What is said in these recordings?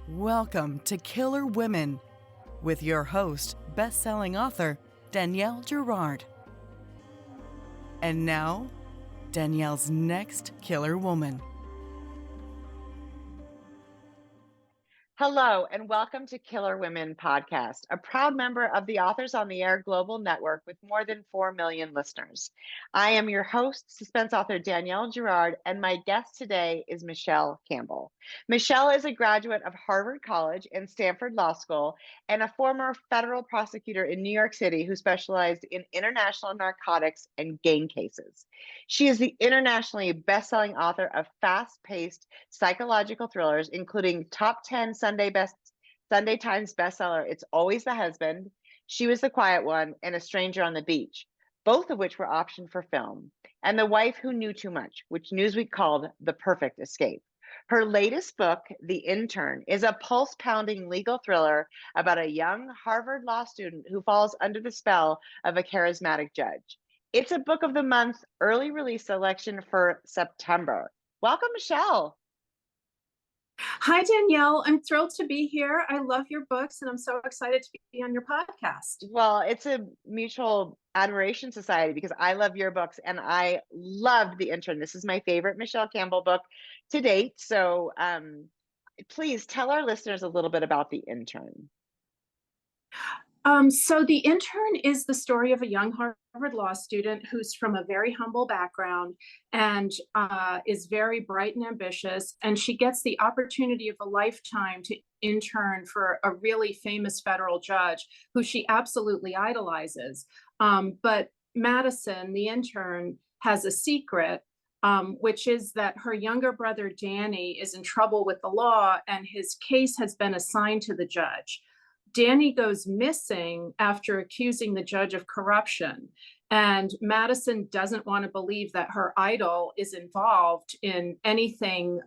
Welcome to Killer Women with your host, best-selling author Danielle Girard. And now, Danielle's next killer woman. Hello, and welcome to Killer Women Podcast, a proud member of the Authors on the Air Global Network with more than 4 million listeners. I am your host, suspense author Danielle Girard, and my guest today is Michele Campbell. Michele is a graduate of Harvard College and Stanford Law School and a former federal prosecutor in New York City who specialized in international narcotics and gang cases. She is the internationally best-selling author of fast-paced psychological thrillers, including top 10 Sunday Times bestseller, It's Always the Husband, She Was the Quiet One, and A Stranger on the Beach, both of which were optioned for film, and The Wife Who Knew Too Much, which Newsweek called the perfect escape. Her latest book, The Intern, is a pulse-pounding legal thriller about a young Harvard law student who falls under the spell of a charismatic judge. It's a book of the month early release selection for September. Welcome, Michele. Hi, Danielle. I'm thrilled to be here. I love your books, and I'm so excited to be on your podcast. Well, it's a mutual admiration society because I love your books and I loved The Intern. This is my favorite Michele Campbell book to date. So please tell our listeners a little bit about The Intern. So The Intern is the story of a young Harvard law student who's from a very humble background and is very bright and ambitious. And she gets the opportunity of a lifetime to intern for a really famous federal judge who she absolutely idolizes. But Madison, the intern, has a secret, which is that her younger brother, Danny, is in trouble with the law and his case has been assigned to the judge. Danny goes missing after accusing the judge of corruption. And Madison doesn't want to believe that her idol is involved in anything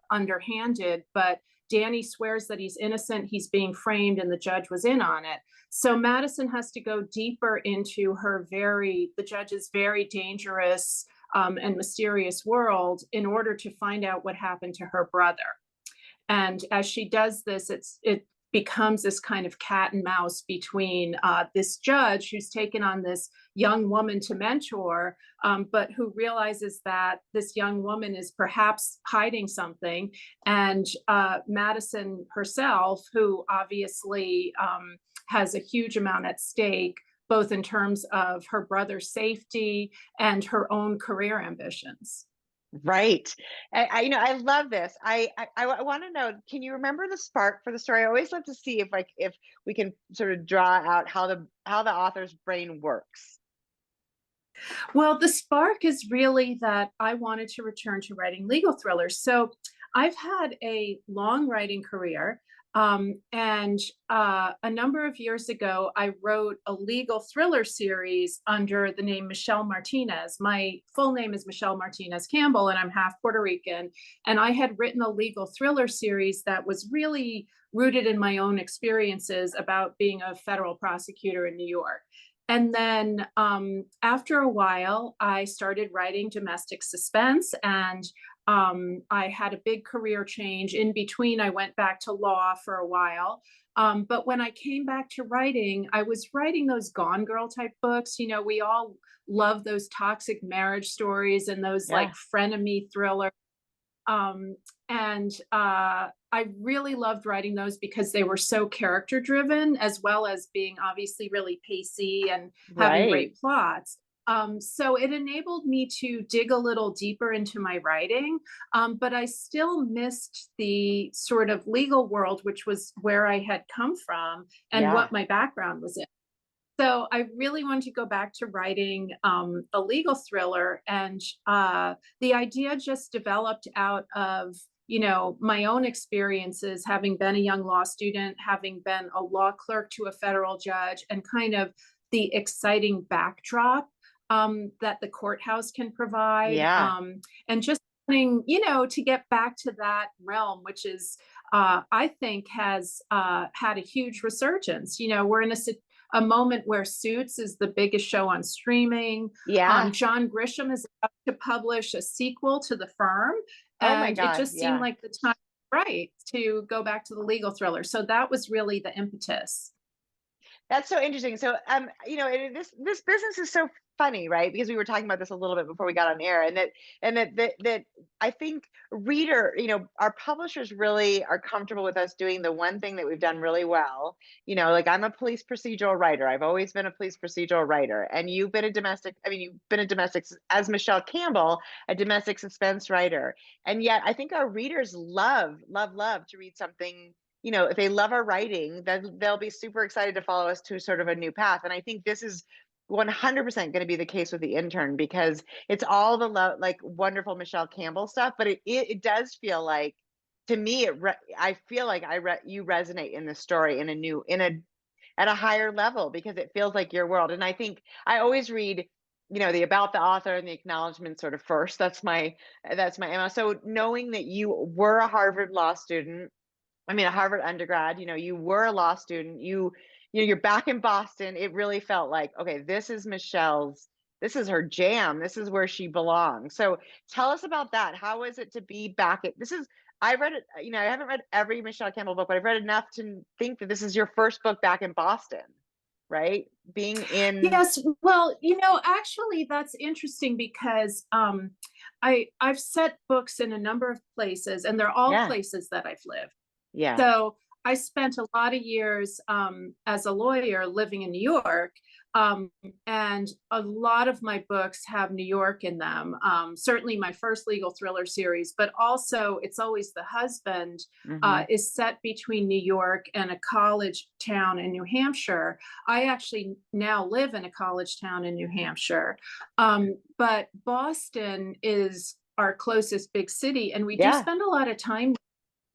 underhanded, but Danny swears that he's innocent, he's being framed, and the judge was in on it. So Madison has to go deeper into the judge's very dangerous and mysterious world in order to find out what happened to her brother. And as she does this, it becomes this kind of cat and mouse between this judge who's taken on this young woman to mentor, but who realizes that this young woman is perhaps hiding something, and Madison herself, who obviously has a huge amount at stake, both in terms of her brother's safety and her own career ambitions. Right. I love this. I want to know, can you remember the spark for the story? I always love to see if we can sort of draw out how the author's brain works. Well, the spark is really that I wanted to return to writing legal thrillers. So I've had a long writing career. And a number of years ago, I wrote a legal thriller series under the name Michele Martinez. My full name is Michele Martinez Campbell, and I'm half Puerto Rican. And I had written a legal thriller series that was really rooted in my own experiences about being a federal prosecutor in New York. And then after a while, I started writing domestic suspense, and I had a big career change. In between, I went back to law for a while. But when I came back to writing, I was writing those Gone Girl type books. You know, we all love those toxic marriage stories and those like frenemy thrillers. I really loved writing those because they were so character driven, as well as being obviously really pacey and having great plots. So it enabled me to dig a little deeper into my writing, but I still missed the sort of legal world, which was where I had come from and what my background was in. So I really wanted to go back to writing a legal thriller, and the idea just developed out of, you know, my own experiences, having been a young law student, having been a law clerk to a federal judge, and kind of the exciting backdrop that the courthouse can provide, and just wanting, you know, to get back to that realm, which is, I think, has had a huge resurgence. You know, we're in a moment where Suits is the biggest show on streaming. John Grisham is about to publish a sequel to The Firm, and it just seemed like the time right to go back to the legal thriller. So that was really the impetus. That's so interesting. So, this business is so funny, right? Because we were talking about this a little bit before we got on air, and that I think our publishers really are comfortable with us doing the one thing that we've done really well. Like I'm a police procedural writer. I've always been a police procedural writer, and you've been a domestic. I mean, you've been a domestic as Michele Campbell, a domestic suspense writer, and yet I think our readers love, love, love to read something. If they love our writing, then they'll be super excited to follow us to sort of a new path. And I think this is 100% going to be the case with the intern because it's all the like wonderful Michele Campbell stuff, but it does feel like to me I feel like you resonate in the story in at a higher level because it feels like your world. And I think I always read the about the author and the acknowledgement sort of first. That's my MO. So knowing that you were a Harvard law student, I mean, a Harvard undergrad, you were a law student, you're back in Boston. It really felt like, okay, this is this is her jam. This is where she belongs. So tell us about that. How is it to be back I read it, I haven't read every Michele Campbell book, but I've read enough to think that this is your first book back in Boston, right? Being in. Yes, well, actually that's interesting because I've set books in a number of places and they're all Yeah. places that I've lived. Yeah. So I spent a lot of years as a lawyer living in New York, and a lot of my books have New York in them. Certainly my first legal thriller series, but also It's Always the Husband is set between New York and a college town in New Hampshire. I actually now live in a college town in New Hampshire, but Boston is our closest big city, and we do Yeah. spend a lot of time.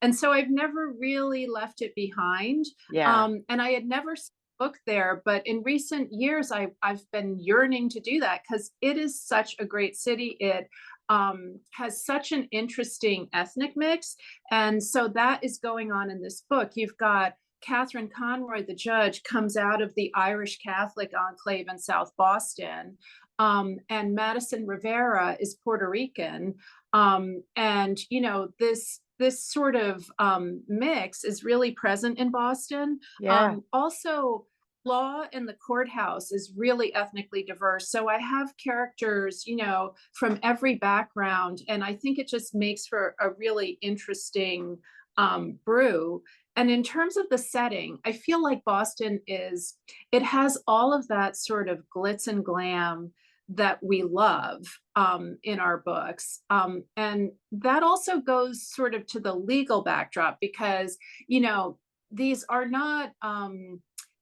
And so I've never really left it behind. Yeah. And I had never seen a book there, but in recent years, I've been yearning to do that because it is such a great city. It has such an interesting ethnic mix. And so that is going on in this book. You've got Catherine Conroy, the judge, comes out of the Irish Catholic enclave in South Boston. And Madison Rivera is Puerto Rican. And, this sort of mix is really present in Boston. Yeah. Also, law in the courthouse is really ethnically diverse. So I have characters, from every background. And I think it just makes for a really interesting brew. And in terms of the setting, I feel like Boston it has all of that sort of glitz and glam that we love in our books. And that also goes sort of to the legal backdrop because, these are not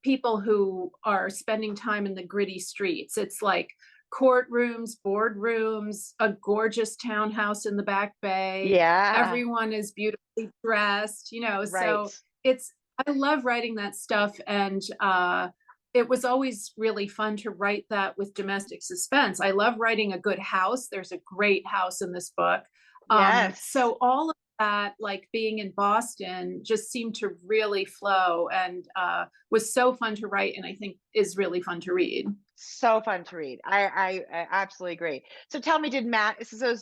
people who are spending time in the gritty streets. It's like courtrooms, boardrooms, a gorgeous townhouse in the Back Bay. Yeah. Everyone is beautifully dressed, Right. so I love writing that stuff. And it was always really fun to write that with domestic suspense. I love writing a good house. There's a great house in this book. Yes. So all of that, like being in Boston, just seemed to really flow and was so fun to write, and I think is really fun to read. So fun to read. I absolutely agree. So tell me, does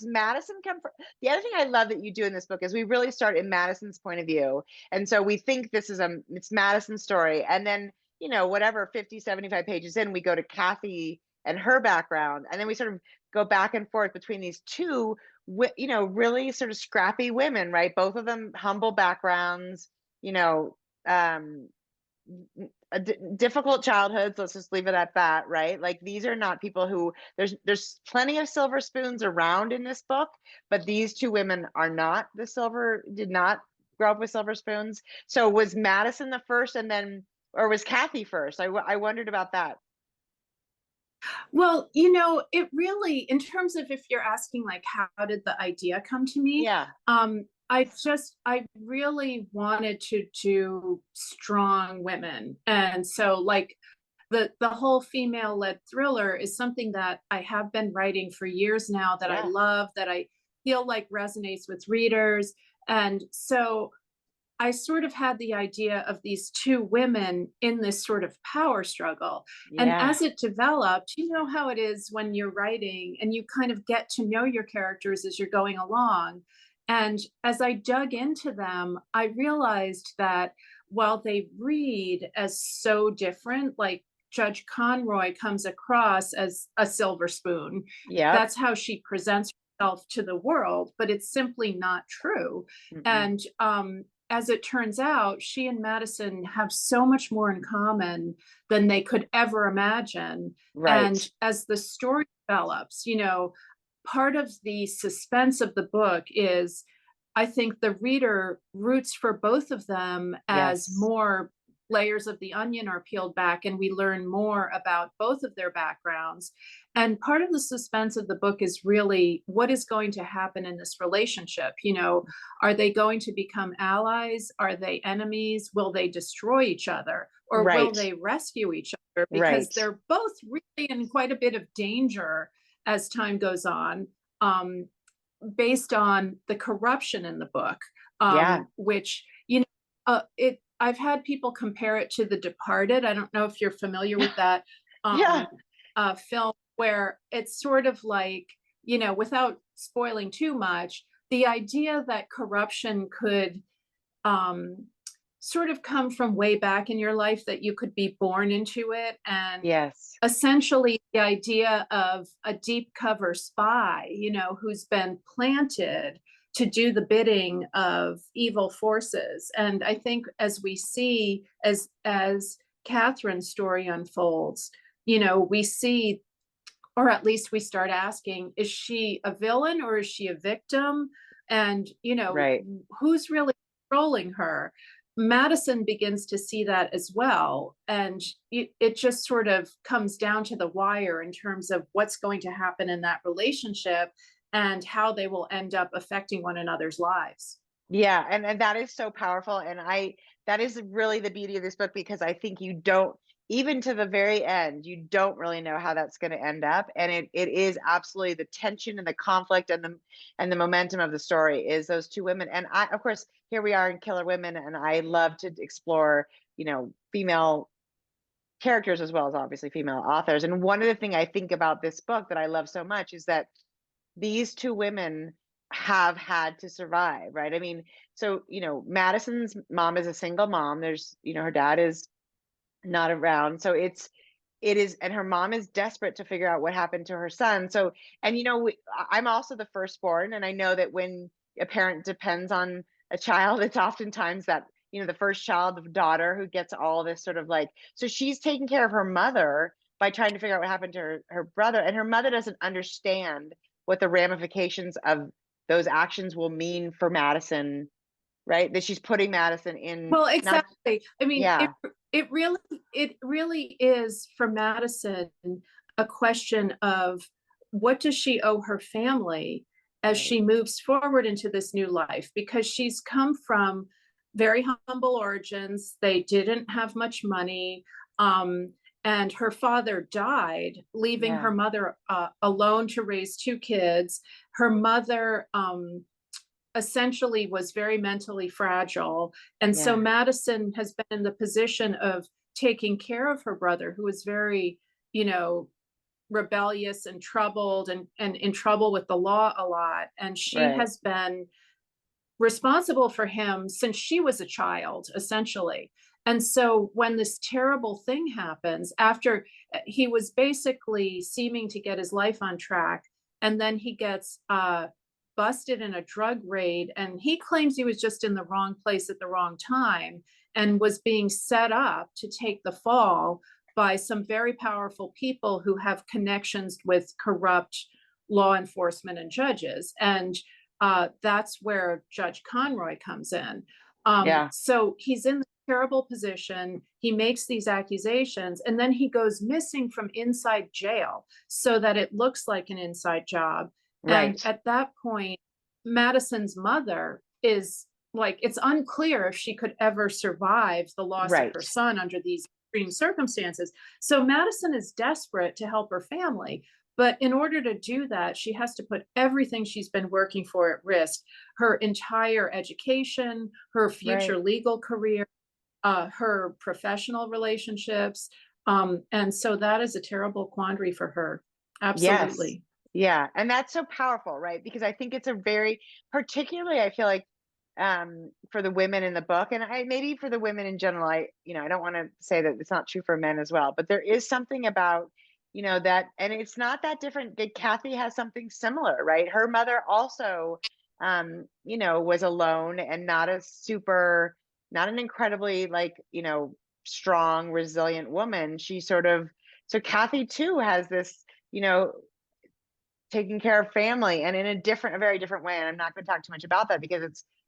Madison come from? The other thing I love that you do in this book is we really start in Madison's point of view. And so we think it's Madison's story. And then, whatever, 50, 75 pages in, we go to Kathy and her background. And then we sort of go back and forth between these two, really sort of scrappy women, right? Both of them humble backgrounds, difficult childhoods. Let's just leave it at that, right? Like these are not people who there's plenty of silver spoons around in this book, but these two women did not grow up with silver spoons. So was Madison the first, or was Kathy first? I wondered about that. Well, it really, in terms of if you're asking like how did the idea come to me? Yeah. I really wanted to do strong women. And so like the whole female-led thriller is something that I have been writing for years now that I love, that I feel like resonates with readers. And so I sort of had the idea of these two women in this sort of power struggle. And as it developed, you know how it is when you're writing and you kind of get to know your characters as you're going along. And as I dug into them, I realized that while they read as so different, like Judge Conroy comes across as a silver spoon. Yep. That's how she presents herself to the world, but it's simply not true. Mm-mm. And as it turns out, she and Madison have so much more in common than they could ever imagine. Right. And as the story develops, part of the suspense of the book is I think the reader roots for both of them as Yes. more layers of the onion are peeled back and we learn more about both of their backgrounds. And part of the suspense of the book is really what is going to happen in this relationship. Are they going to become allies? Are they enemies? Will they destroy each other? Or will Right. they rescue each other? Because Right. they're both really in quite a bit of danger as time goes on. Based on the corruption in the book, Yeah. which I've had people compare it to The Departed. I don't know if you're familiar with that Yeah. film, where it's sort of like, without spoiling too much, the idea that corruption could um, sort of come from way back in your life, that you could be born into it, and Yes. essentially the idea of a deep cover spy, who's been planted to do the bidding of evil forces. And I think as we see, as Catherine's story unfolds, we see, or at least we start asking, is she a villain or is she a victim? And, Right. who's really controlling her? Madison begins to see that as well. And it just sort of comes down to the wire in terms of what's going to happen in that relationship and how they will end up affecting one another's lives. Yeah, and that is so powerful, and that is really the beauty of this book, because I think you don't, even to the very end, you don't really know how that's going to end up, and it is absolutely the tension and the conflict and the momentum of the story is those two women. And I, of course, here we are in Killer Women, and I love to explore, female characters as well as obviously female authors. And one of the things I think about this book that I love so much is that these two women have had to survive, right? I mean, so, Madison's mom is a single mom. There's, her dad is not around. So it is, and her mom is desperate to figure out what happened to her son. So, and I'm also the firstborn, and I know that when a parent depends on a child, it's oftentimes that, the first child, the daughter, who gets all this sort of like, so she's taking care of her mother by trying to figure out what happened to her brother, and her mother doesn't understand what the ramifications of those actions will mean for Madison, right? That she's putting Madison in, Well, not, exactly. I mean, yeah, it really is for Madison a question of what does she owe her family as right, she moves forward into this new life, because she's come from very humble origins. They didn't have much money. And her father died, leaving yeah, her mother alone to raise two kids. Her mother essentially was very mentally fragile. And so yeah, Madison has been in the position of taking care of her brother, who was very, rebellious and troubled and in trouble with the law a lot. And she right, has been responsible for him since she was a child, essentially. And so when this terrible thing happens, after he was basically seeming to get his life on track, and then he gets busted in a drug raid, and he claims he was just in the wrong place at the wrong time and was being set up to take the fall by some very powerful people who have connections with corrupt law enforcement and judges. And that's where Judge Conroy comes in. yeah, So he's in this terrible position. He makes these accusations, and then he goes missing from inside jail so that it looks like an inside job. And right, at that point, Madison's mother is like, it's unclear if she could ever survive the loss of right, her son under these extreme circumstances. So Madison is desperate to help her family. But in order to do that, she has to put everything she's been working for at risk: her entire education, her future right. legal career, her professional relationships. And so that is a terrible quandary for her. Yes. Absolutely. Yeah, and that's so powerful, right? Because I think it's a very particularly, I feel like, for the women in the book, and maybe for the women in general, I don't want to say that it's not true for men as well, but there is something about, that, and it's not that different. That Kathy has something similar, right? Her mother also, was alone and not an incredibly, like, strong, resilient woman. So Kathy too has this, you know, taking care of family, and in a very different way. And I'm not going to talk too much about that because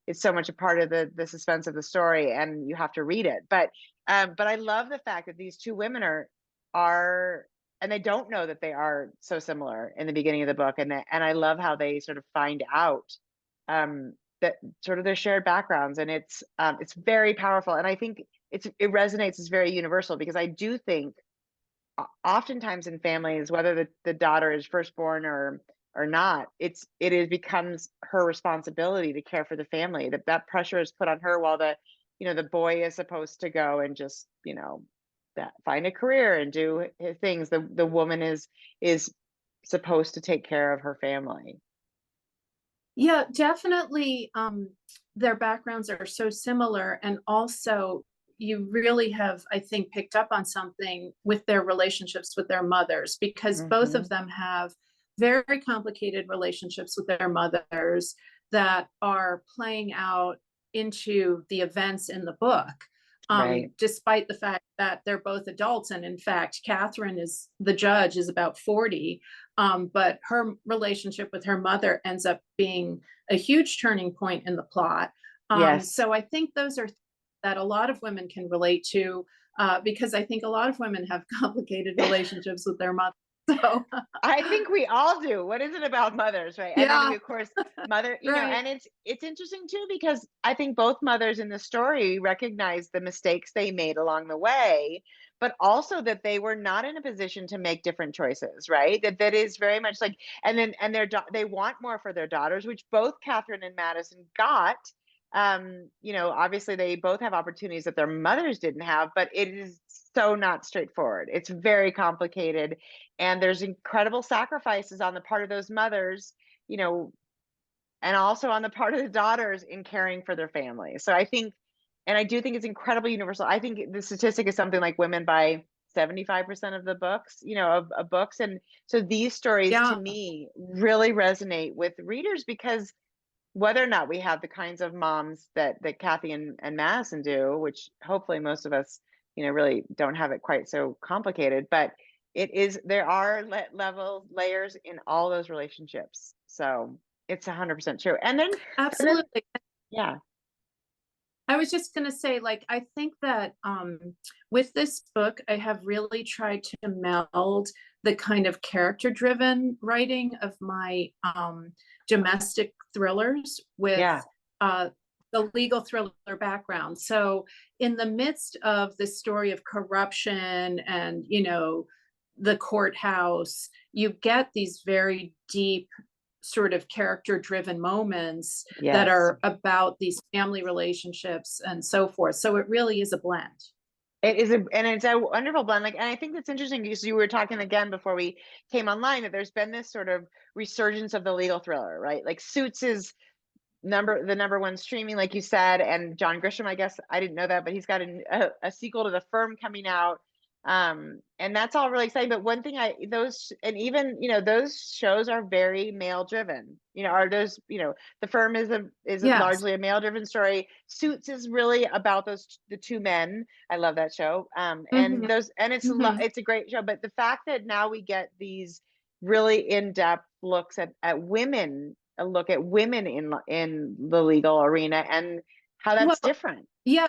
it's so much a part of the suspense of the story, and you have to read it. But I love the fact that these two women are and they don't know that they are so similar in the beginning of the book, and I love how they sort of find out, that sort of their shared backgrounds, and it's very powerful. And I think it resonates, it's very universal, because I do think oftentimes in families, whether the daughter is firstborn or not, it becomes her responsibility to care for the family. That pressure is put on her, while the boy is supposed to go and just, find a career and do his things. The woman is supposed to take care of her family. Yeah, definitely. Their backgrounds are so similar. And also, you really have, I think, picked up on something with their relationships with their mothers, because both Hmm. of them have very complicated relationships with their mothers that are playing out into the events in the book. Right. Despite the fact that they're both adults. And in fact, Catherine the judge, is about 40. But her relationship with her mother ends up being a huge turning point in the plot. Yes. So I think those are that a lot of women can relate to, because I think a lot of women have complicated relationships with their mother. So I think we all do. What is it about mothers, right? And then we, yeah, of course, mother, right. and it's interesting too, because I think both mothers in the story recognize the mistakes they made along the way, but also that they were not in a position to make different choices, right? That is very much like, and they want more for their daughters, which both Catherine and Madison got. Obviously they both have opportunities that their mothers didn't have, but it is so not straightforward. It's very complicated, and there's incredible sacrifices on the part of those mothers, you know and also on the part of the daughters in caring for their families. So I think, and I do think it's incredibly universal. I think the statistic is something like women buy 75% of the books, of books. And so these stories to Yeah, me really resonate with readers, because whether or not we have the kinds of moms that Kathy and Madison do, which hopefully most of us, really don't have it quite so complicated, but there are layers in all those relationships. So it's 100% true. And then, absolutely. yeah, I was just going to say, like, I think that with this book, I have really tried to meld the kind of character driven writing of my domestic thrillers with yeah, uh, the legal thriller background. So, in the midst of the story of corruption and, the courthouse, you get these very deep, sort of character driven moments that yes. are about these family relationships and so forth. So it really is a blend. And it's a wonderful blend. Like, and I think that's interesting, because you were talking again before we came online, that there's been this sort of resurgence of the legal thriller, right? Like Suits is the number one streaming, like you said, and John Grisham, I guess I didn't know that, but he's got a sequel to The Firm coming out, and that's all really exciting. But one thing those, and even, those shows are very male driven, are those, The Firm is Yes. largely a male driven story. Suits is really about the two men. I love that show, and Hmm. those, and Hmm. it's a great show. But the fact that now we get these really in-depth looks at women, a look at women in the legal arena, and how that's Well, different. yeah,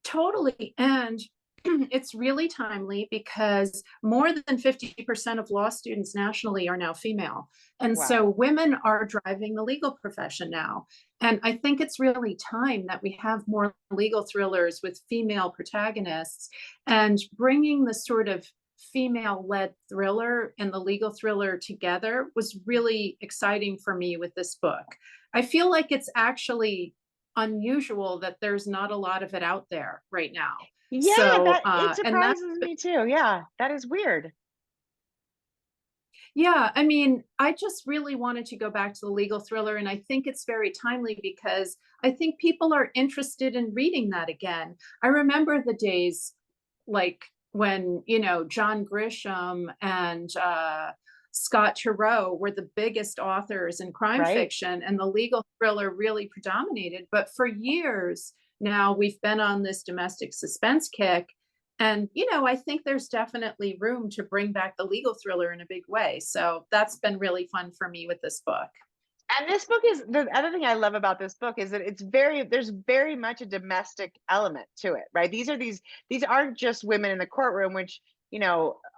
totally. And it's really timely because more than 50% of law students nationally are now female. And so Wow. women are driving the legal profession now. And I think it's really time that we have more legal thrillers with female protagonists, and bringing the sort of female led thriller and the legal thriller together was really exciting for me with this book. I feel like it's actually unusual that there's not a lot of it out there right now. Yeah, So, that it and that's surprises me too. Yeah, that is weird. Yeah, I mean, I just really wanted to go back to the legal thriller, and I think it's very timely because I think people are interested in reading that again. I remember the days like when, John Grisham and Scott Turow were the biggest authors in crime Right. fiction, and the legal thriller really predominated. But for years now, we've been on this domestic suspense kick. And, I think there's definitely room to bring back the legal thriller in a big way. So that's been really fun for me with this book. And this book is the other thing I love about this book is that there's very much a domestic element to it, right? These aren't just women in the courtroom, which,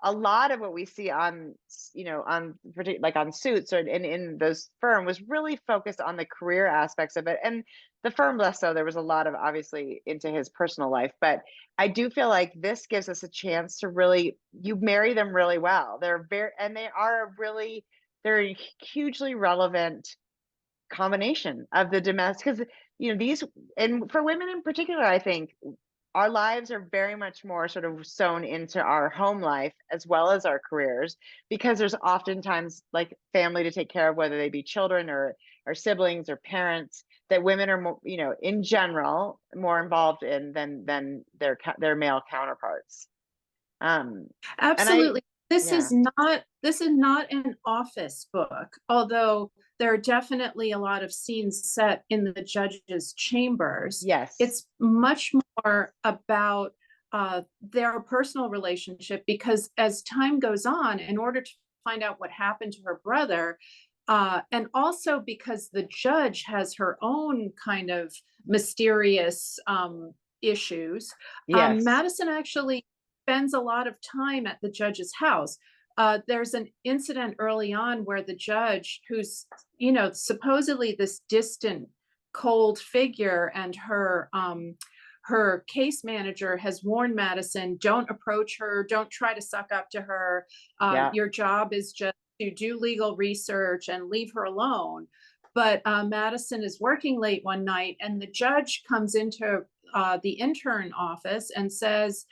a lot of what we see on, like on Suits or in those firm was really focused on the career aspects of it. And the firm less so, there was a lot of obviously into his personal life, but I do feel like this gives us a chance to really, you marry them really well. They're a hugely relevant combination of the domestic, because these, and for women in particular, I think our lives are very much more sort of sewn into our home life as well as our careers, because there's oftentimes like family to take care of, whether they be children or siblings or parents, that women are more, in general more involved in than their male counterparts. um and I Absolutely. This Yeah. is not an office book, although there are definitely a lot of scenes set in the judge's chambers. Yes. It's much more about their personal relationship because as time goes on, in order to find out what happened to her brother, and also because the judge has her own kind of mysterious issues, Yes. Madison actually spends a lot of time at the judge's house. There's an incident early on where the judge, who's, supposedly this distant, cold figure, and her case manager has warned Madison, don't approach her, don't try to suck up to her. Yeah. Your job is just to do legal research and leave her alone. But Madison is working late one night, and the judge comes into the intern office and says,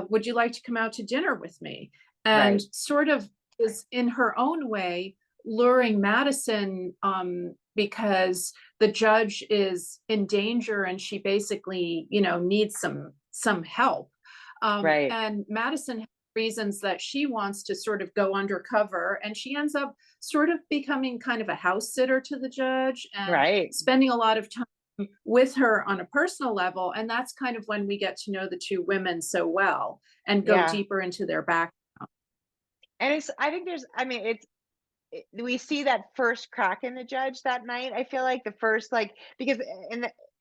would you like to come out to dinner with me? And Right. sort of is in her own way luring Madison, because the judge is in danger and she basically, needs some help. Right. And Madison has reasons that she wants to sort of go undercover, and she ends up sort of becoming kind of a house sitter to the judge and Right. spending a lot of time with her on a personal level. And that's kind of when we get to know the two women so well and go Yeah. deeper into their back. And I think we see that first crack in the judge that night. I feel like the first, like, because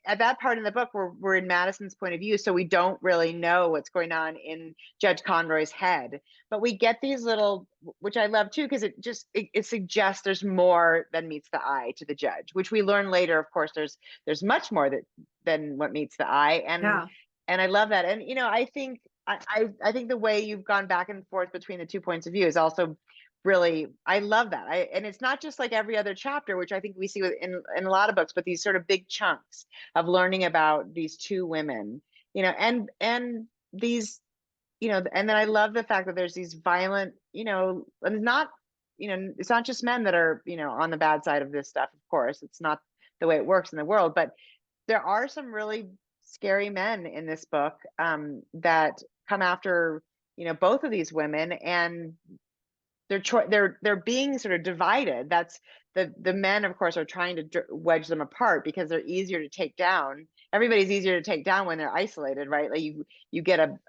at that part in the book, we're in Madison's point of view, so we don't really know what's going on in Judge Conroy's head. But we get these little, which I love too, because it suggests there's more than meets the eye to the judge, which we learn later. Of course, there's much more than what meets the eye, Yeah. and I love that. And I think I think the way you've gone back and forth between the two points of view is also really, I love that. And it's not just like every other chapter, which I think we see in a lot of books, but these sort of big chunks of learning about these two women, and these, and then I love the fact that there's these violent, and not, it's not just men that are, on the bad side of this stuff. Of course, it's not the way it works in the world, but there are some really scary men in this book, that come after, both of these women, and they're being sort of divided. That's the men, of course, are trying to wedge them apart because they're easier to take down. Everybody's easier to take down when they're isolated, right? Like you get a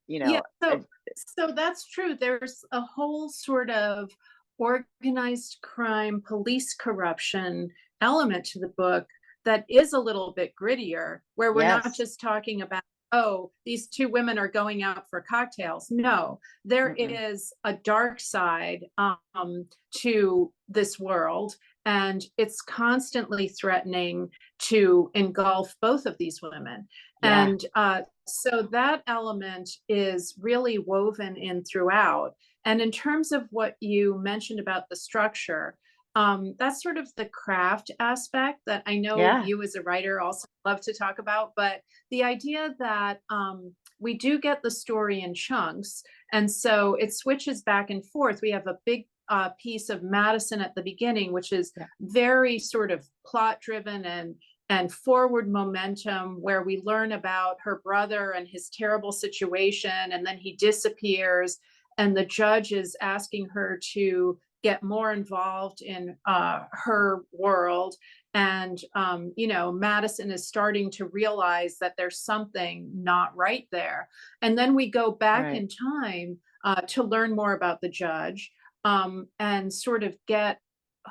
you Yeah. know a, So that's true. There's a whole sort of organized crime, police corruption element to the book that is a little bit grittier, where we're not yes. just talking about, oh, these two women are going out for cocktails. No, there Mm-mm. is a dark side to this world, and it's constantly threatening to engulf both of these women. Yeah. And so that element is really woven in throughout. And in terms of what you mentioned about the structure, that's sort of the craft aspect that I know Yeah. you as a writer also love to talk about. But the idea that we do get the story in chunks, and so it switches back and forth. We have a big piece of Madison at the beginning, which is Yeah. very sort of plot driven and forward momentum, where we learn about her brother and his terrible situation, and then he disappears, and the judge is asking her to get more involved in her world. And, Madison is starting to realize that there's something not right there. And then we go back in time to learn more about the judge, and sort of get,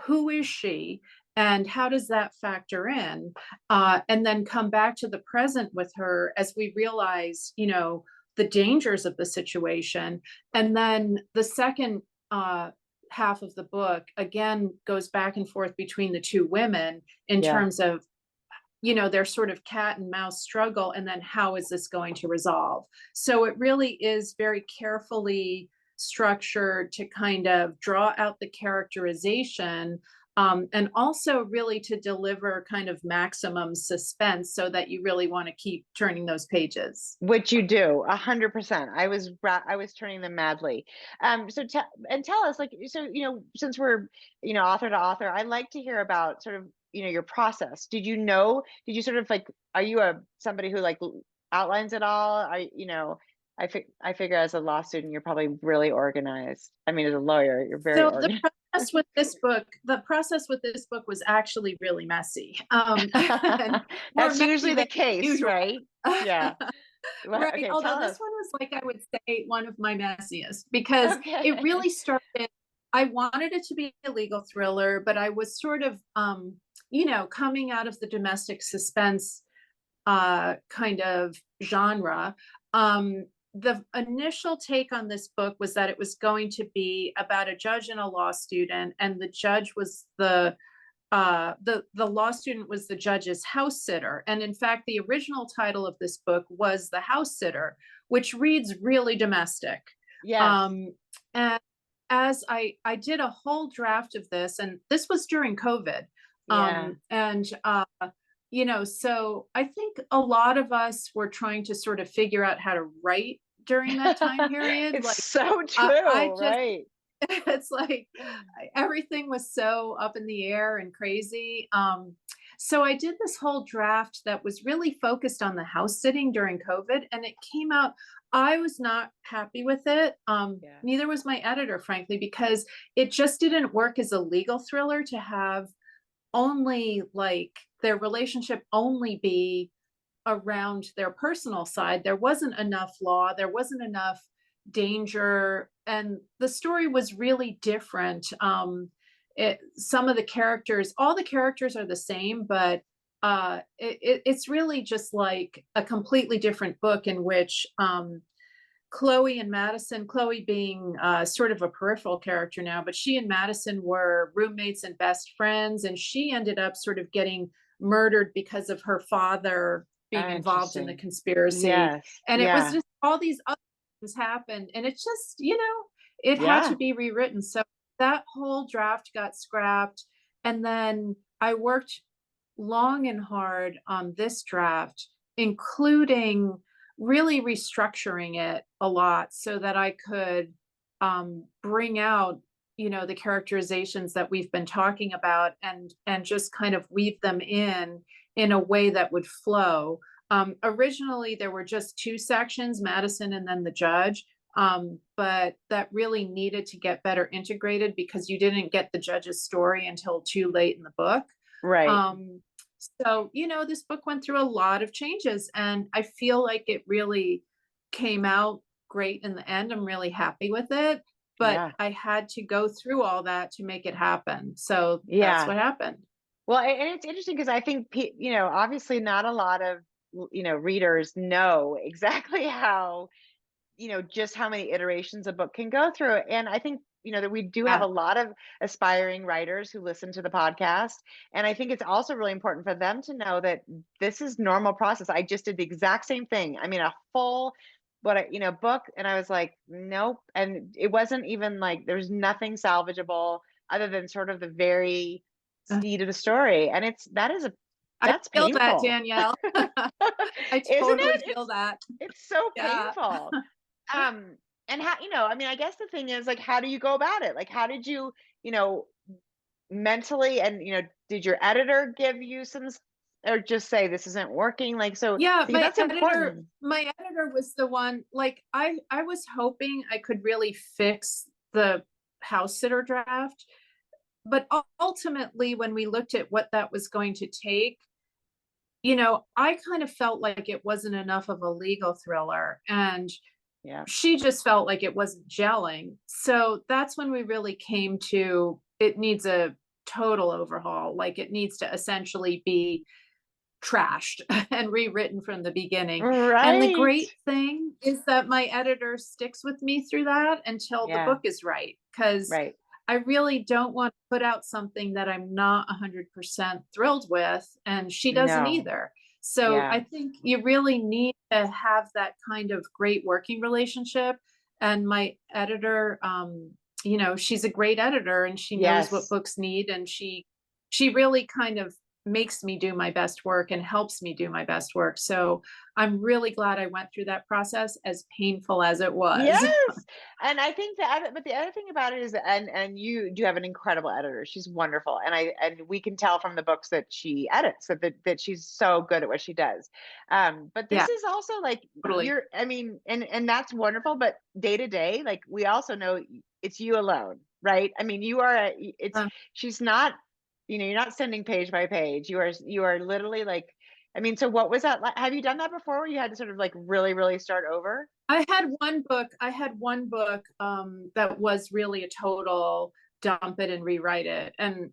who is she and how does that factor in? And then come back to the present with her as we realize, the dangers of the situation. And then the second half of the book again goes back and forth between the two women in terms of, their sort of cat and mouse struggle, and then how is this going to resolve? So it really is very carefully structured to kind of draw out the characterization, and also really to deliver kind of maximum suspense so that you really want to keep turning those pages. Which you do 100%. I was turning them madly. So tell us, like, so, since we're, author to author, I like to hear about sort of, your process. Did you sort of like, are you somebody who like outlines it all? I figure as a law student, you're probably really organized. I mean, as a lawyer, you're very organized. The process with this book was actually really messy. That's usually the case, right? Yeah. Right. Okay, Although this one was, like, I would say, one of my messiest, because it really started, I wanted it to be a legal thriller, but I was sort of, coming out of the domestic suspense kind of genre. The initial take on this book was that it was going to be about a judge and a law student, and the judge was the law student was the judge's house sitter. And in fact, the original title of this book was The House Sitter, which reads really domestic. Yes. And as I did a whole draft of this, and this was during COVID. So I think a lot of us were trying to sort of figure out how to write during that time period. It's so true, right? It's like everything was so up in the air and crazy. So I did this whole draft that was really focused on the house sitting during COVID, and it came out, I was not happy with it. Neither was my editor, frankly, because it just didn't work as a legal thriller to have only like their relationship only be around their personal side. There wasn't enough law, there wasn't enough danger, and the story was really different. Some of the characters, all the characters are the same, but it's really just like a completely different book in which Chloe and Madison, Chloe being sort of a peripheral character now, but she and Madison were roommates and best friends, and she ended up sort of getting murdered because of her father being involved in the conspiracy. And it was just all these other things happened, and it's just, it had to be rewritten. So that whole draft got scrapped. And then I worked long and hard on this draft, including really restructuring it a lot so that I could bring out, the characterizations that we've been talking about, and just kind of weave them in a way that would flow. Originally, there were just two sections, Madison and then the judge, but that really needed to get better integrated because you didn't get the judge's story until too late in the book. Right. So, this book went through a lot of changes, and I feel like it really came out great in the end. I'm really happy with it, but I had to go through all that to make it happen. So that's what happened. Well, and it's interesting because I think, obviously not a lot of, readers know exactly how, just how many iterations a book can go through. And I think, that we do have a lot of aspiring writers who listen to the podcast. And I think it's also really important for them to know that this is normal process. I just did the exact same thing. I mean, a full, book. And I was like, nope. And it wasn't even like, there's nothing salvageable other than sort of the very seed of the story. And that's I feel painful. that, Danielle. I totally feel that. It's so painful. and how, I mean, I guess the thing is, like, how do you go about it? Like, how did you, you know, mentally, and, did your editor give you or just say this isn't working? Like, so, Yeah, because that's important. my editor was the one, like, I was hoping I could really fix the house sitter draft, but ultimately when we looked at what that was going to take, I kind of felt like it wasn't enough of a legal thriller, and Yeah. she just felt like it wasn't gelling. So that's when we really came to, it needs a total overhaul. Like, it needs to essentially be trashed and rewritten from the beginning. And the Right. great thing is that my editor sticks with me through that until the Yeah. book is right. Because Right. I really don't want to put out something that I'm not 100% thrilled with, and she doesn't No. either. So Yeah. I think you really need to have that kind of great working relationship. And my editor, she's a great editor, and she knows what Yes. books need, and she really kind of makes me do my best work and helps me do my best work. So I'm really glad I went through that process, as painful as it was. Yes. And I think but the other thing about it is, and you do have an incredible editor. She's wonderful. And we can tell from the books that she edits that she's so good at what she does. But this Yeah, is also like, totally. I mean, and that's wonderful, but day to day, like, we also know it's you alone, right? I mean, Uh, she's not, you're not sending page by page. You are literally like, I mean, so what was that like? Have you done that before, where you had to sort of like really, really start over? I had one book that was really a total dump it and rewrite it. And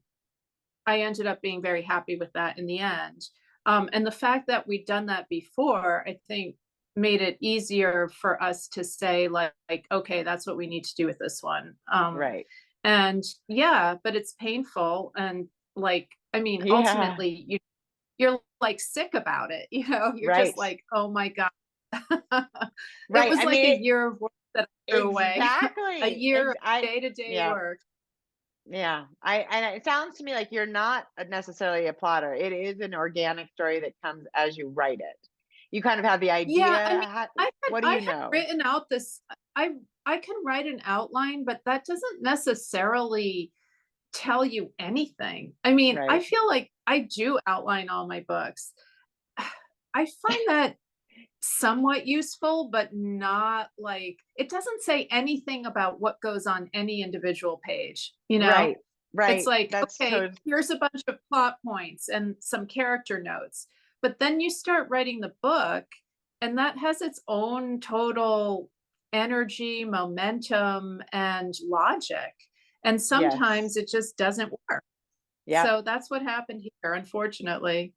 I ended up being very happy with that in the end. And the fact that we'd done that before, I think, made it easier for us to say, like, okay, that's what we need to do with this one. Right. And yeah, but it's painful. And, like, I mean, Yeah. ultimately, you're like sick about it. You're just Right. like, oh my God. It Right. was I like a mean, year of work that I threw away, a exactly. year of I day-to-day Yeah. work. Yeah. And it sounds to me like you're not necessarily a plotter. It is an organic story that comes as you write it. You kind of have the Yeah, I idea. mean, What do I you had know? written out this. I can write an outline, but that doesn't necessarily tell you anything. I mean, I Right. feel like I do outline all my books. I find that somewhat useful, but not like, it doesn't say anything about what goes on any individual page, you know? Right. It's Right. like, That's okay, totally here's a bunch of plot points and some character notes. But then you start writing the book, and that has its own total energy, momentum, and logic. And sometimes yes. it just doesn't work. Yeah. So that's what happened here, unfortunately.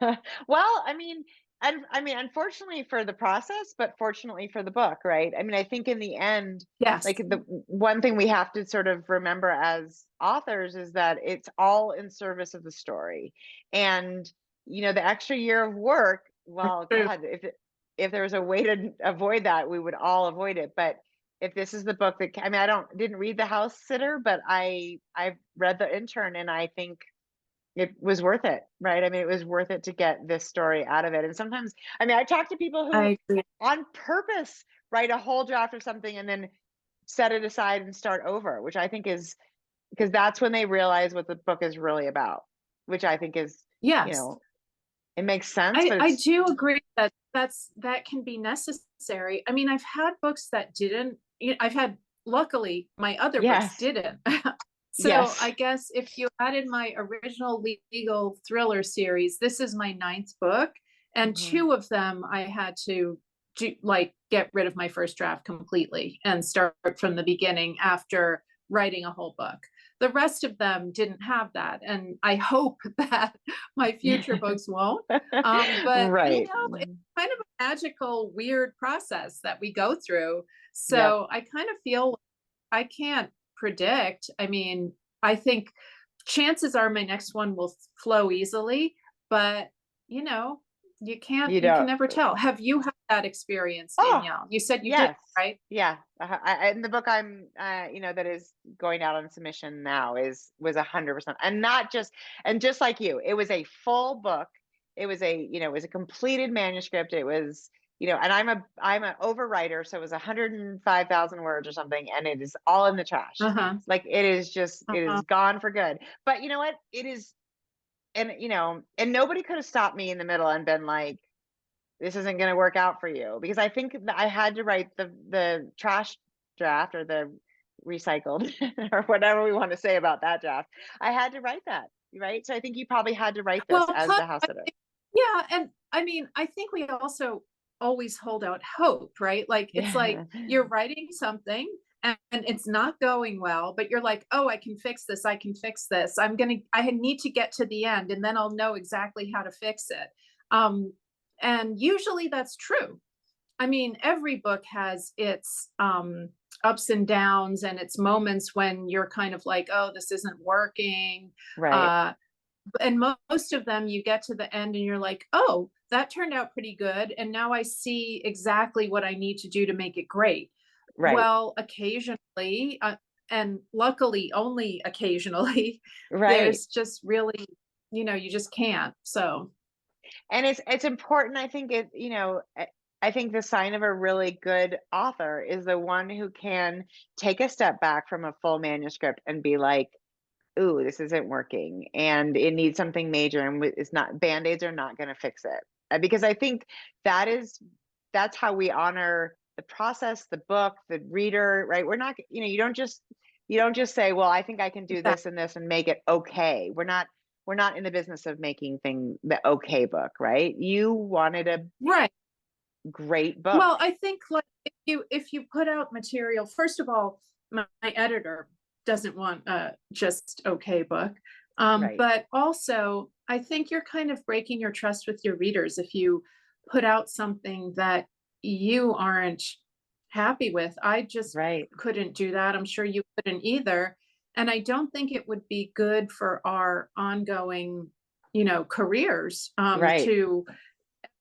Well, I mean, unfortunately for the process, but fortunately for the book, right? I mean, I think in the end, Yes, like, the one thing we have to sort of remember as authors is that it's all in service of the story. And, the extra year of work, well, true. God, if there was a way to avoid that, we would all avoid it. But if this is the book that, I mean, didn't read The House Sitter, but I've read The Intern, and I think it was worth it, right? I mean, it was worth it to get this story out of it. And sometimes, I mean, I talk to people who I agree. on purpose write a whole draft of something and then set it aside and start over, which I think is because that's when they realize what the book is really about, which I think is, you Yes. know, it makes sense, but I it's, do agree that that can be necessary. I mean, I've had books that didn't, I've had, luckily, my other books yes, didn't. So yes. I guess if you added my original legal thriller series, this is my ninth book, and Mhm. two of them I had to like get rid of my first draft completely and start from the beginning after writing a whole book. The rest of them didn't have that, and I hope that my future books won't. But Right. it's kind of a magical, weird process that we go through. Yep. So I kind of feel like I can't predict. I mean, I think chances are my next one will flow easily, but you know, You you can don't. never tell. Have you had that experience, Oh, Danielle? You said you did, yes. right? Yeah. In the book that is going out on submission now was 100%. And not just, and just like you, it was a full book. It was a completed manuscript. It was, and I'm an overwriter, so it was 105,000 words or something, and it is all in the trash. Uh-huh. Like it Uh-huh. is gone for good. But you know what? It is, and and nobody could have stopped me in the middle and been like, this isn't going to work out for you, because I think that I had to write the trash draft, or the recycled or whatever we want to say about that draft. I had to write that, right? So I think you probably had to write this Well, as plus, the house sitter. yeah, and I mean, I think we also always hold out hope, right? Like it's like Yeah. you're writing something and it's not going well, but you're like, oh, I can fix this. I can fix this. I need to get to the end and then I'll know exactly how to fix it. And usually that's true. I mean, every book has its ups and downs and its moments when you're kind of like, oh, this isn't working. Right. Uh, and most of them you get to the end and you're like, oh, that turned out pretty good, and now I see exactly what I need to do to make it great. Right. Well, occasionally, and luckily only occasionally, Right. there's just really, you just can't. So And it's important. I think I think the sign of a really good author is the one who can take a step back from a full manuscript and be like, ooh, this isn't working and it needs something major, and it's not, band-aids are not going to fix it. Because I think that's how we honor the process, the book, the reader, right? We're not, you don't just say, well, I think I can do exactly. this and this and make it okay. We're not in the business of making the okay book, right? You wanted a Right. great book. Well, I think like if you put out material, first of all, my editor doesn't want a just okay book. Right. But also I think you're kind of breaking your trust with your readers if you put out something that you aren't happy with. I just Right. couldn't do that. I'm sure you couldn't either. And I don't think it would be good for our ongoing, careers Right. to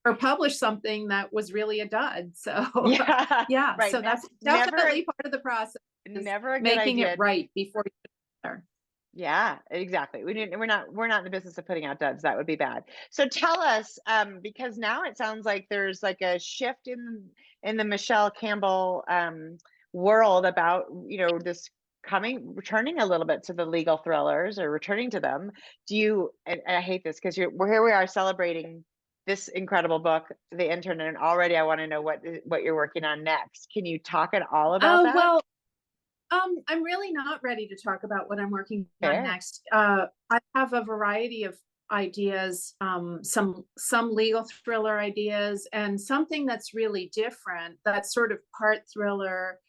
or publish something that was really a dud. So Yeah. yeah, Right. so that's Never, definitely part of the process is never a good making it idea. right before you start. Yeah, exactly. We're not in the business of putting out duds. That would be bad. So tell us, because now it sounds like there's like a shift in the Michele Campbell world about, this returning a little bit to the legal thrillers, or returning to them. And I hate this because here we are celebrating this incredible book, The Intern, and already I want to know what you're working on next. Can you talk at all about Oh, that? well, I'm really not ready to talk about what I'm working on Fair. next. I have a variety of ideas, some legal thriller ideas, and something that's really different. That's sort of part thriller,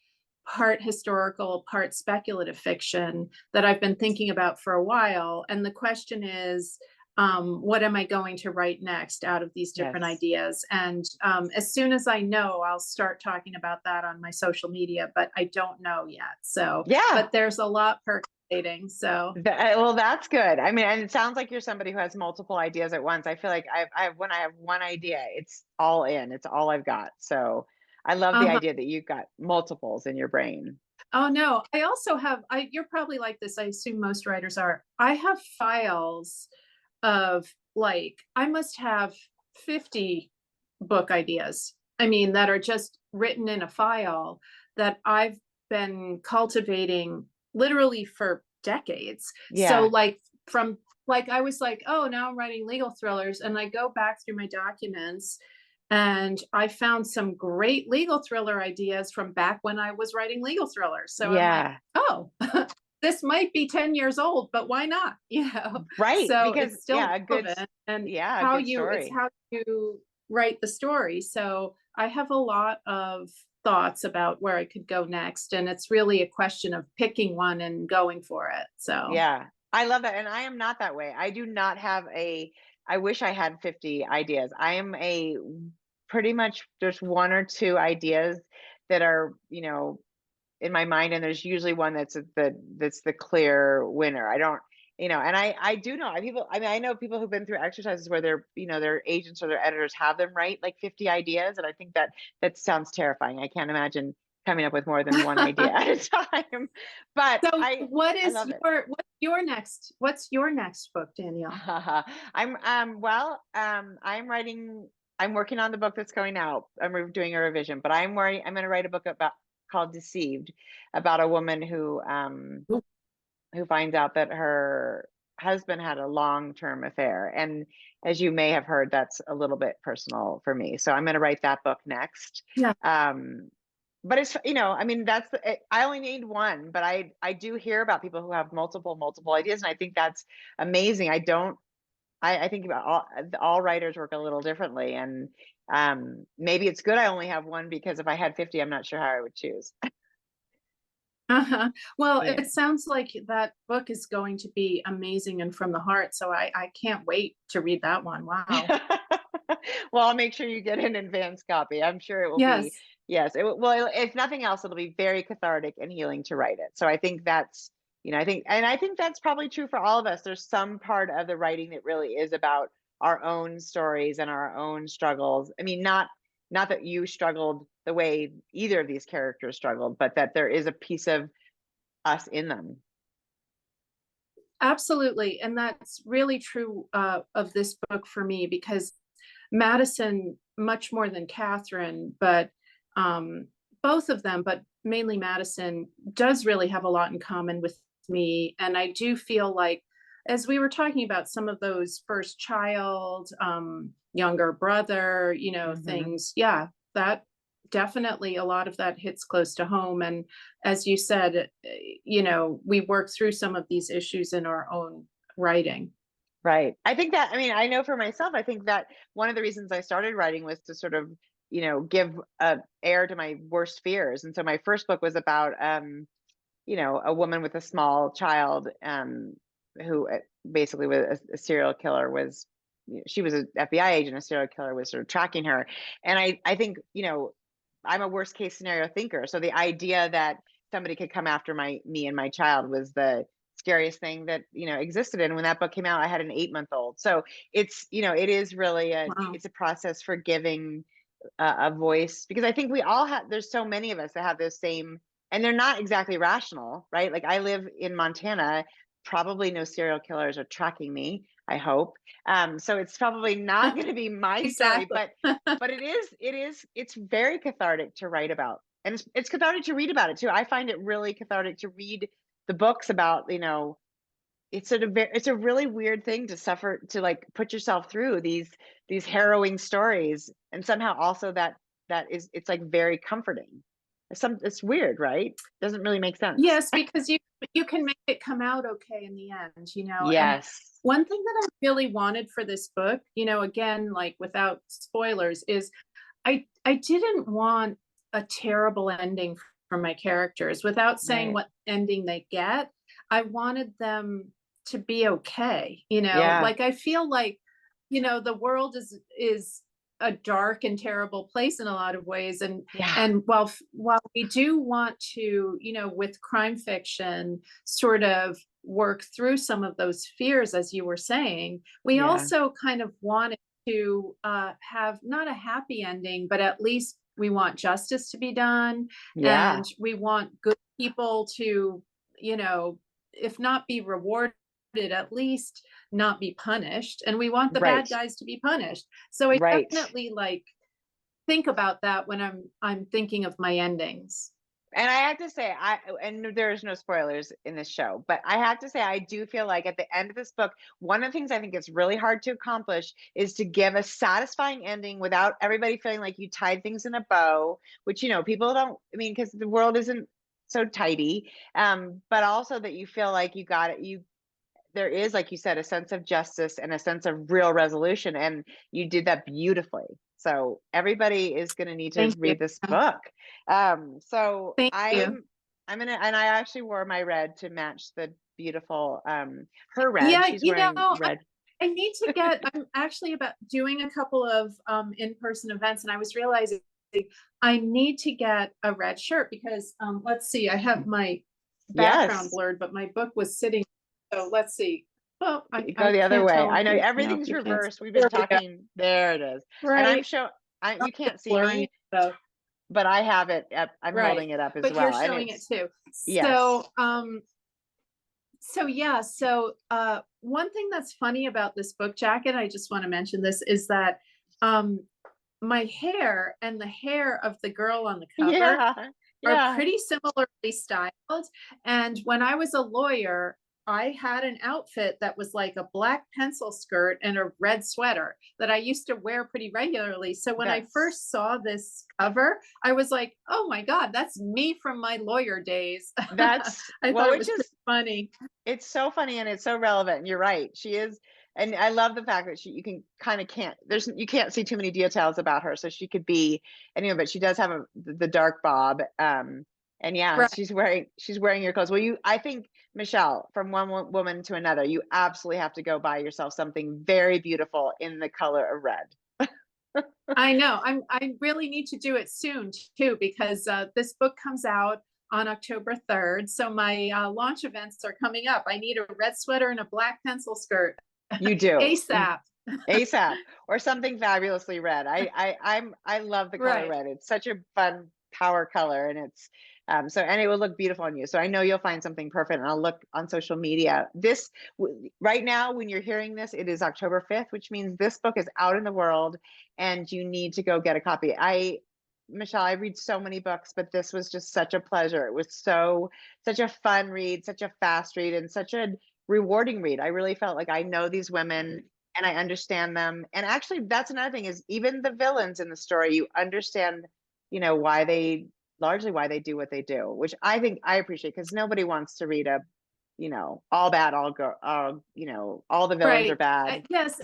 part historical, part speculative fiction that I've been thinking about for a while. And the question is, what am I going to write next out of these different Yes. ideas? And as soon as I know, I'll start talking about that on my social media, but I don't know yet. So, Yeah. but there's a lot percolating. So, Well, that's good. I mean, and it sounds like you're somebody who has multiple ideas at once. I feel like when I have one idea, it's all in. It's all I've got. So I love the uh idea that you've got multiples in your brain. oh no, I also have, you're probably like this. I assume most writers are. I have files of like, I must have 50 book ideas. I mean, that are just written in a file that I've been cultivating literally for decades. So Yeah. like from like I was like, oh, now I'm writing legal thrillers, and I go back through my documents and I found some great legal thriller ideas from back when I was writing legal thrillers. So I'm like, Yeah. oh, this might be 10 years old, but why not? Right. So Because it's still good, relevant, and yeah, a good it's story. how you write the story. So I have a lot of thoughts about where I could go next. And it's really a question of picking one and going for it. So, Yeah. I love that. And I am not that way. I do not have I wish I had 50 ideas. I am pretty much, there's one or two ideas that are, in my mind, and there's usually one that's the clear winner. I don't, and I do know people. I mean, I know people who've been through exercises where their agents or their editors have them write like 50 ideas, and I think that sounds terrifying. I can't imagine coming up with more than one idea at a time. But so I love it. what's your next book, Danielle? I'm I'm writing. I'm working on the book that's going out. I'm doing a revision, but I'm going to write a book called Deceived, about a woman who finds out that her husband had a long-term affair. And as you may have heard, that's a little bit personal for me. So I'm going to write that book next. Yeah. But it's, I mean, I only need one, but I do hear about people who have multiple ideas. And I think that's amazing. I think about all writers work a little differently. And maybe it's good I only have one, because if I had 50, I'm not sure how I would choose. Well, Yeah. it sounds like that book is going to be amazing and from the heart. So I can't wait to read that one. Wow. Well, I'll make sure you get an advance copy. I'm sure it will be. Yes. Yes. Well, if nothing else, it'll be very cathartic and healing to write it. So I think that's, I think that's probably true for all of us. There's some part of the writing that really is about our own stories and our own struggles. I mean, not that you struggled the way either of these characters struggled, but that there is a piece of us in them. Absolutely. And that's really true of this book for me, because Madison, much more than Catherine, but both of them, but mainly Madison, does really have a lot in common with me. And I do feel like, as we were talking about some of those first child, younger brother, things, yeah, that definitely, a lot of that hits close to home. And as you said, we work through some of these issues in our own writing. Right. I think that, I mean, I know for myself, I think that one of the reasons I started writing was to sort of, give air to my worst fears. And so my first book was about, a woman with a small child, who basically was a serial killer. She was an FBI agent, a serial killer was sort of tracking her. And I think, I'm a worst case scenario thinker. So the idea that somebody could come after me and my child was the scariest thing that existed. And when that book came out, I had an 8-month-old. So it's it is really Wow. it's a process for giving a voice, because I think we all have, there's so many of us that have those same, and they're not exactly rational, right? Like, I live in Montana, probably no serial killers are tracking me, I hope. So it's probably not going to be my story, Exactly. but it's very cathartic to write about, and it's cathartic to read about it too. I find it really cathartic to read the books about, it's a really weird thing to suffer, to like put yourself through these harrowing stories, and somehow also it's like very comforting. It's weird, right? Doesn't really make sense. Yes, because you can make it come out okay in the end, And Yes. one thing that I really wanted for this book, again, like without spoilers, is I didn't want a terrible ending for my characters. Without saying Right. what ending they get, I wanted them to be okay, Yeah. Like, I feel like, the world is a dark and terrible place in a lot of ways. And Yeah. and while we do want to, with crime fiction, sort of work through some of those fears, as you were saying, we Yeah. also kind of wanted to have not a happy ending, but at least we want justice to be done. Yeah. And we want good people to, if not be rewarded, at least not be punished. And we want the Right. bad guys to be punished. So I Right. definitely think about that when I'm thinking of my endings. And I have to say, and there's no spoilers in this show, but I have to say, I do feel like at the end of this book, one of the things I think it's really hard to accomplish is to give a satisfying ending without everybody feeling like you tied things in a bow, which, people don't, I mean, because the world isn't so tidy, but also that you feel like you got it, there is, like you said, a sense of justice and a sense of real resolution, and you did that beautifully. So everybody is going to need to read this book. So Thank you. I'm gonna, and I actually wore my red to match the beautiful her red. Yeah, She's wearing red. I need to get. I'm actually about doing a couple of in-person events, and I was realizing I need to get a red shirt because let's see, I have my background Yes. blurred, but my book was sitting. So let's see. Well, Go the other way. I know you, everything's you reversed. We've been talking. There it is. right. And I'm sure you can't see me, but I have it up. I'm holding it up as but well. You're showing it too. Yes. So one thing that's funny about this book jacket, I just want to mention this, is that my hair and the hair of the girl on the cover Yeah. are Yeah. pretty similarly styled. And when I was a lawyer, I had an outfit that was like a black pencil skirt and a red sweater that I used to wear pretty regularly. So when I That's first saw this cover, I was like, oh my God, that's me from my lawyer days. that's I well, thought it which was pretty is funny. it's so funny and it's so relevant. And you're right. She is, and I love the fact that you can kind of can't you can't see too many details about her. So she could be anyway, but she does have the dark bob. And yeah, Right. she's wearing your clothes. Well, I think Michelle, from one woman to another, you absolutely have to go buy yourself something very beautiful in the color of red. I know. I really need to do it soon too, because this book comes out on October 3rd. So my launch events are coming up. I need a red sweater and a black pencil skirt You do. ASAP. ASAP or something fabulously red. I love the color Right. red. It's such a fun power color, and it's and it will look beautiful on you. So I know you'll find something perfect, and I'll look on social media. Right now, when you're hearing this, it is October 5th, which means this book is out in the world, and you need to go get a copy. Michelle, I read so many books, but this was just such a pleasure. It was such a fun read, such a fast read, and such a rewarding read. I really felt like I know these women and I understand them. And actually, that's another thing is even the villains in the story, you understand, largely why they do what they do, which I think I appreciate because nobody wants to read all bad, all go, all the villains are Right. bad. Yes,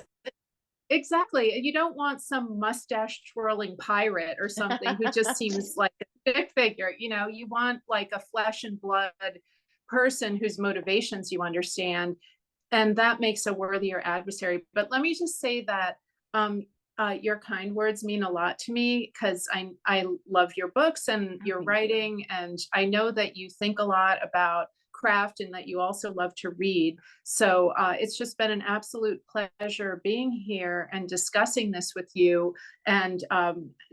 exactly. You don't want some mustache twirling pirate or something who just seems like a stick figure. You want like a flesh and blood person whose motivations you understand, and that makes a worthier adversary. But let me just say that your kind words mean a lot to me, because I love your books and your Thank you. writing, and I know that you think a lot about craft and that you also love to read. So it's just been an absolute pleasure being here and discussing this with you, and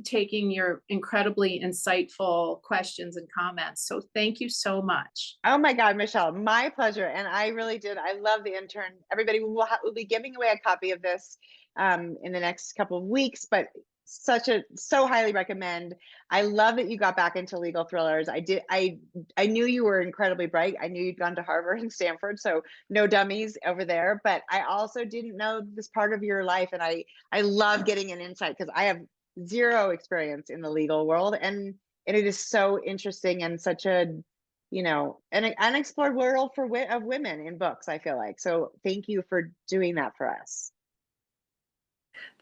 taking your incredibly insightful questions and comments. So thank you so much. Oh my God, Michelle, my pleasure. And I really did. I love the intern. Everybody will be giving away a copy of this in the next couple of weeks, but so highly recommend. I love that you got back into legal thrillers. I knew you were incredibly bright. I knew you'd gone to Harvard and Stanford, so no dummies over there. But I also didn't know this part of your life, and I love getting an insight because I have zero experience in the legal world, and it is so interesting and such an unexplored world of women in books, I feel like. So thank you for doing that for us.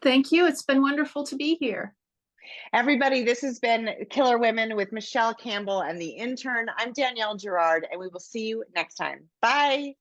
Thank you. It's been wonderful to be here. Everybody, this has been Killer Women with Michele Campbell and the intern. I'm Danielle Girard, and we will see you next time. Bye.